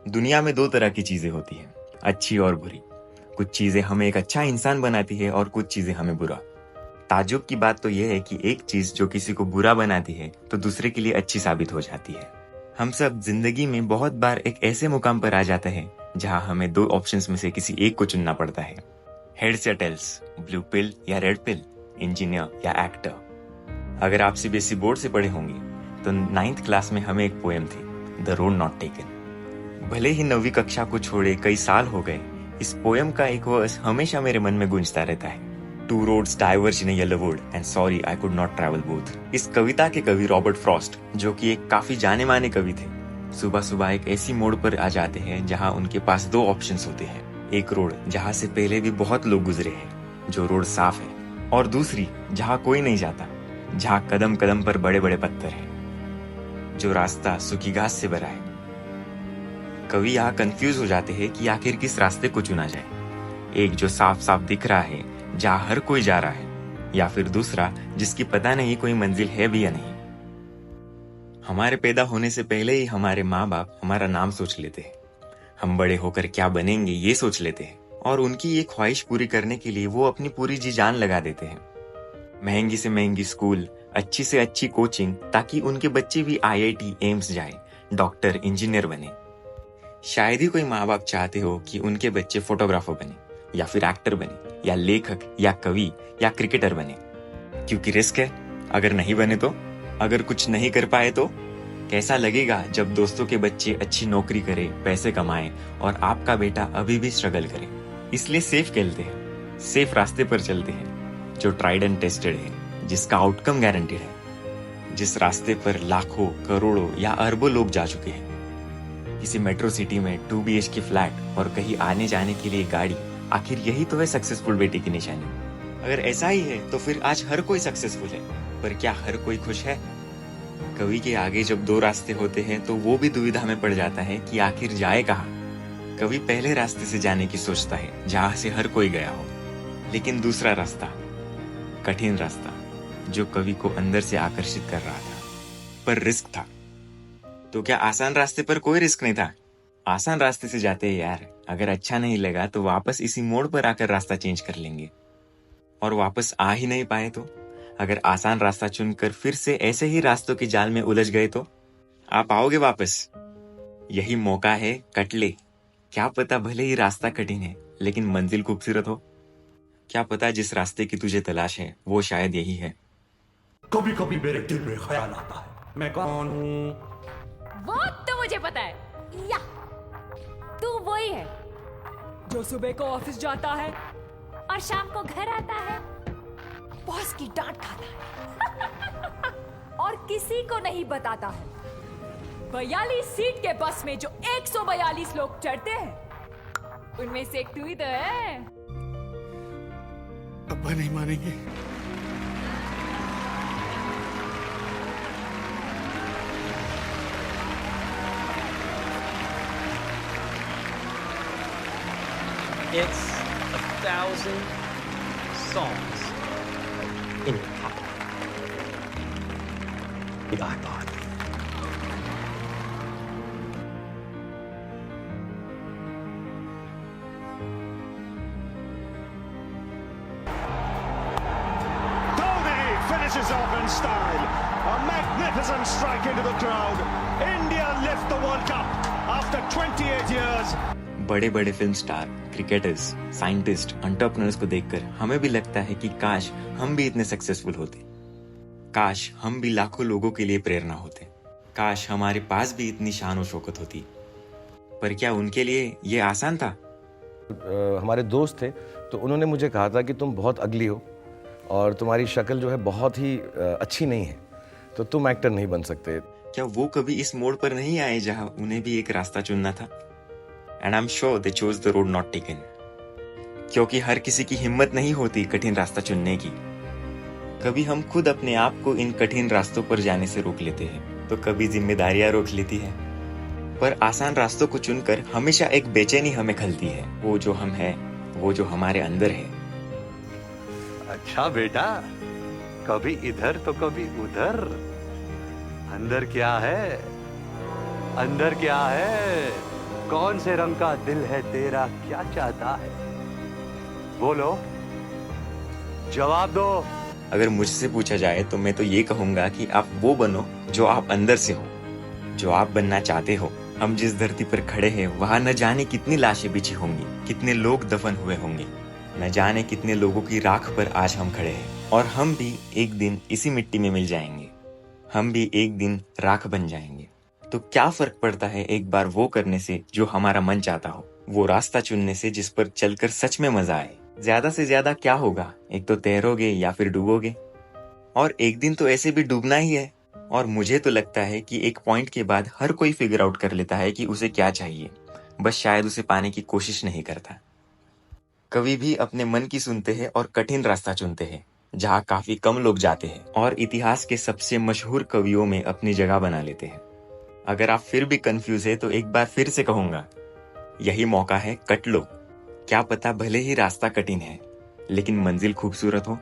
दुनिया में दो तरह की चीजें होती हैं, अच्छी और बुरी। कुछ चीजें हमें एक अच्छा इंसान बनाती है और कुछ चीजें हमें बुरा। ताज्जुब की बात तो यह है कि एक चीज जो किसी को बुरा बनाती है तो दूसरे के लिए अच्छी साबित हो जाती है। हम सब जिंदगी में बहुत बार एक ऐसे मुकाम पर आ जाते हैं जहां हमें दो ऑप्शंस में से किसी एक को चुनना पड़ता है, हेड्स या टेल्स, ब्लू पिल या रेड पिल, इंजीनियर या एक्टर। अगर आप सीबीएसई बोर्ड से पढ़े होंगे तो 9th क्लास में हमें एक पोएम थी, द रोड नॉट टेकन। भले ही 9वीं कक्षा को छोड़े कई साल हो गए, इस पोएम का एक वर्स हमेशा मेरे मन में गूंजता रहता है। Two roads diverge in a yellow wood and sorry I could not travel both. इस कविता के कवि रॉबर्ट फ्रॉस्ट, जो कि एक काफी जाने माने कवि थे, सुबह सुबह एक ऐसी मोड़ पर आ जाते हैं जहां उनके पास दो ऑप्शंस होते हैं। एक रोड जहां से पहले भी बहुत लोग गुजरे हैं, जो रोड साफ है, और दूसरी जहां कोई नहीं जाता, जहां कदम कदम पर बड़े बड़े पत्थर हैं, जो रास्ता सूखी घास से भरा है। कवि यहाँ कंफ्यूज हो जाते हैं कि आखिर किस रास्ते को चुना जाए, एक जो साफ साफ दिख रहा है जहाँ हर कोई जा रहा है, या फिर दूसरा जिसकी पता नहीं कोई मंजिल है भी या नहीं। हमारे पैदा होने से पहले ही हमारे माँ बाप हमारा नाम सोच लेते हैं, हम बड़े होकर क्या बनेंगे ये सोच लेते हैं, और उनकी ये ख्वाहिश पूरी करने के लिए वो अपनी पूरी जी जान लगा देते हैं। महंगी से महंगी स्कूल, अच्छी से अच्छी कोचिंग, ताकि उनके बच्चे भी आईआईटी, एम्स जाए, डॉक्टर, इंजीनियर बने। शायद ही कोई माँ बाप चाहते हो कि उनके बच्चे फोटोग्राफर बने, या फिर एक्टर बने, या लेखक, या कवि, या क्रिकेटर बने, क्योंकि रिस्क है। अगर नहीं बने तो, अगर कुछ नहीं कर पाए तो कैसा लगेगा जब दोस्तों के बच्चे अच्छी नौकरी करे, पैसे कमाए, और आपका बेटा अभी भी स्ट्रगल करे। इसलिए सेफ खेलते हैं, सेफ रास्ते पर चलते हैं, जो ट्राइड एंड टेस्टेड है, जिसका आउटकम गारंटेड है, जिस रास्ते पर लाखों, करोड़ों या अरबों लोग जा चुके हैं। किसी मेट्रो सिटी में 2 BHK फ्लैट और कहीं आने जाने के लिए गाड़ी, आखिर यही तो है सक्सेसफुल बेटे की निशानी। अगर ऐसा ही है तो फिर आज हर कोई सक्सेसफुल है, पर क्या हर कोई खुश है? कवि के आगे जब दो रास्ते होते हैं तो वो भी दुविधा में पड़ जाता है कि आखिर जाए कहाँ। कवि पहले रास्ते से जाने की सोचता है जहां से हर कोई गया हो, लेकिन दूसरा रास्ता, कठिन रास्ता, जो कवि को अंदर से आकर्षित कर रहा था, पर रिस्क था। तो क्या आसान रास्ते पर कोई रिस्क नहीं था? आसान रास्ते से जाते हैं यार, अगर अच्छा नहीं लगा तो वापस इसी मोड़ पर आकर रास्ता चेंज कर लेंगे। और वापस आ ही नहीं पाए तो, अगर आसान रास्ता चुनकर फिर से ऐसे ही रास्तों के जाल में उलझ गए तो आप आओगे वापस? यही मौका है, कट ले। क्या पता भले ही रास्ता कठिन है लेकिन मंजिल खूबसूरत हो। क्या पता जिस रास्ते की तुझे तलाश है वो शायद यही है। कभी कभी मेरे दिल में ख्याल आता है, मैं कौन हूँ? वो तो मुझे पता है, या तू वही है जो सुबह को ऑफिस जाता है और शाम को घर आता है, बॉस की डांट खाता है और किसी को नहीं बताता है। 42 सीट के बस में जो 142 लोग चढ़ते हैं, उनमें से एक तू ही तो है। अब्बा नहीं मानेंगे। It's 1,000 songs in your pocket. The iPod. Dhoni finishes off in style. A magnificent strike into the crowd. India lift the World Cup after 28 years. बड़े बड़े film star, cricketers, scientist, entrepreneurs को देखकर हमें भी लगता है कि काश हम भी इतने सक्सेसफुल होते, काश हम भी लाखों लोगों के लिए प्रेरणा होते, काश हमारे पास भी इतनी शान और शौकत होती। पर क्या उनके लिए ये आसान था? हमारे दोस्त थे तो उन्होंने मुझे कहा था कि तुम बहुत अगली हो और तुम्हारी शक्ल जो है बहुत ही अच्छी नहीं है, तो तुम एक्टर नहीं बन सकते। क्या वो कभी इस मोड़ पर नहीं आए जहां उन्हें भी एक रास्ता चुनना था? And I'm sure they chose the road not taken. क्योंकि हर किसी की हिम्मत नहीं होती कठिन रास्ता चुनने की। कभी हम खुद अपने आप को इन कठिन रास्तों पर जाने से रोक लेते हैं, तो कभी जिम्मेदारियां रोक लेती है। पर आसान रास्तों को चुनकर हमेशा एक बेचैनी हमें खलती है, वो जो हम हैं, वो जो हमारे अंदर है। अच्छा बेटा, कभी इधर तो कभी उधर। अंदर क्या है? अंदर क्या है? कौन से रंग का दिल है तेरा, क्या चाहता है, बोलो, जवाब दो। अगर मुझसे पूछा जाए तो मैं तो ये कहूंगा कि आप वो बनो जो आप अंदर से हो, जो आप बनना चाहते हो। हम जिस धरती पर खड़े हैं वहां न जाने कितनी लाशें बिछी होंगी, कितने लोग दफन हुए होंगे, न जाने कितने लोगों की राख पर आज हम खड़े हैं। और हम भी एक दिन इसी मिट्टी में मिल जाएंगे, हम भी एक दिन राख बन जाएंगे। तो क्या फर्क पड़ता है एक बार वो करने से जो हमारा मन चाहता हो, वो रास्ता चुनने से जिस पर चलकर सच में मजा आए। ज्यादा से ज्यादा क्या होगा, एक तो तैरोगे या फिर डूबोगे, और एक दिन तो ऐसे भी डूबना ही है। और मुझे तो लगता है कि एक पॉइंट के बाद हर कोई फिगर आउट कर लेता है कि उसे क्या चाहिए, बस शायद उसे पाने की कोशिश नहीं करता। कवि भी अपने मन की सुनते हैं और कठिन रास्ता चुनते हैं जहाँ काफी कम लोग जाते हैं, और इतिहास के सबसे मशहूर कवियों में अपनी जगह बना लेते हैं। अगर आप फिर भी कंफ्यूज है तो एक बार फिर से कहूंगा, यही मौका है, कट लो। क्या पता भले ही रास्ता कठिन है लेकिन मंजिल खूबसूरत हो।